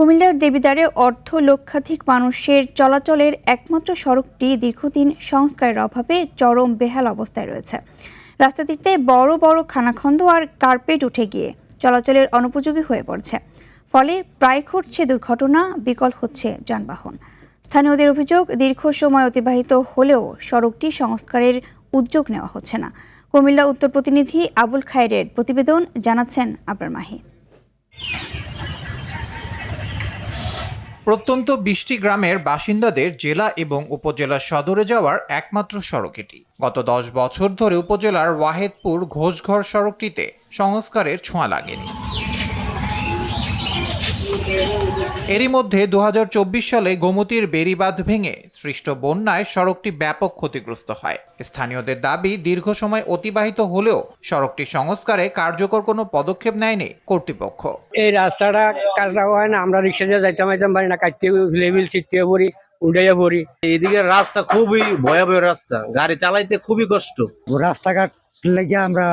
কুমিল্লার দেবিদ্বারে অর্ধ লক্ষাধিক মানুষের চলাচলের একমাত্র সড়কটি দীর্ঘদিন সংস্কারের অভাবে চরম বেহাল অবস্থায় রয়েছে। রাস্তাটিতে বড় বড় খানাখন্দ আর কার্পেট উঠে গিয়ে চলাচলের অনুপযোগী হয়ে পড়ছে। ফলে প্রায় ঘটছে দুর্ঘটনা, বিকল হচ্ছে যানবাহন। স্থানীয়দের অভিযোগ, দীর্ঘ সময় অতিবাহিত হলেও সড়কটি সংস্কারের উদ্যোগ নেওয়া হচ্ছে না। কুমিল্লা উত্তর প্রতিনিধি আবুল খায়েরের প্রতিবেদন, জানাচ্ছেন আবরার মাহি। প্রত্যন্ত ২০টি গ্রামের বাসিন্দাদের জেলা এবং উপজেলা সদরে যাওয়ার একমাত্র সড়ক এটি। গত ১০ বছর ধরে উপজেলার ওয়াহেদপুর ঘোষঘর সড়কটিতে সংস্কারের ছোঁয়া লাগেনি। এরই মধ্যে ২০২৪ সালে গোমতীর বেড়িবাঁধ ভেঙে সৃষ্ট বন্যায় সড়কটি ব্যাপক ক্ষতিগ্রস্ত হয়। স্থানীয়দের দাবি, দীর্ঘ সময় অতিবাহিত হলেও সড়কটি সংস্কারে কার্যকর কোনো পদক্ষেপ নেয়নি কর্তৃপক্ষ। এই রাস্তাটা কাজটা হয় না, আমরা রিক্সা দিয়ে যাইতাম পারি না, কাটতে লেভেল ছিটতে পড়ি, উল্টাইয়া পড়ি। এদিকে রাস্তা খুবই ভয়াবহ রাস্তা, গাড়ি চালাইতে খুবই কষ্ট। রাস্তাঘাট লেগে আমরা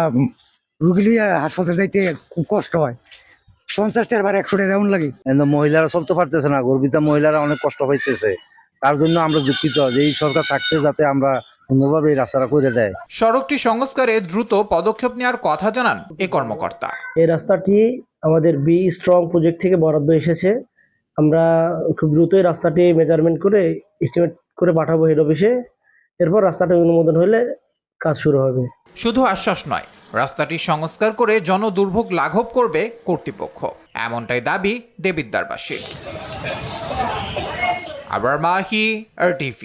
রুগী হাসপাতালে যাইতে খুব কষ্ট হয়। 50 টাকার 100 টাকা এমন লাগে। মহিলারা চলতে পারতেছে না, গর্ভিত মহিলারা অনেক কষ্ট পাইতেছে। তার জন্য আমরা দুঃখিত যে এই সরকার থাকতে যাতে আমরা সুন্দরভাবে এই রাস্তাটা করে দেয়। সড়কটি সংস্কারে দ্রুত পদক্ষেপ নেওয়ার কথা জানান এ কর্মকর্তা। এই রাস্তাটি আমাদের বি স্ট্রং প্রজেক্ট থেকে বরাদ্দ এসেছে। আমরা খুব দ্রুতই রাস্তাটি মেজারমেন্ট করে এস্টিমেট করে পাঠাবো হেড অফিসে। এরপর রাস্তাটা অনুমোদন হলে কাজ শুরু হবে। শুধু আশ্বাস নয়, রাস্তাটি সংস্কার করে জনদুর্ভোগ লাঘব করবে কর্তৃপক্ষ, এমনটাই দাবি দেবিদ্বারবাসীর। আবরার মাহি, RTV।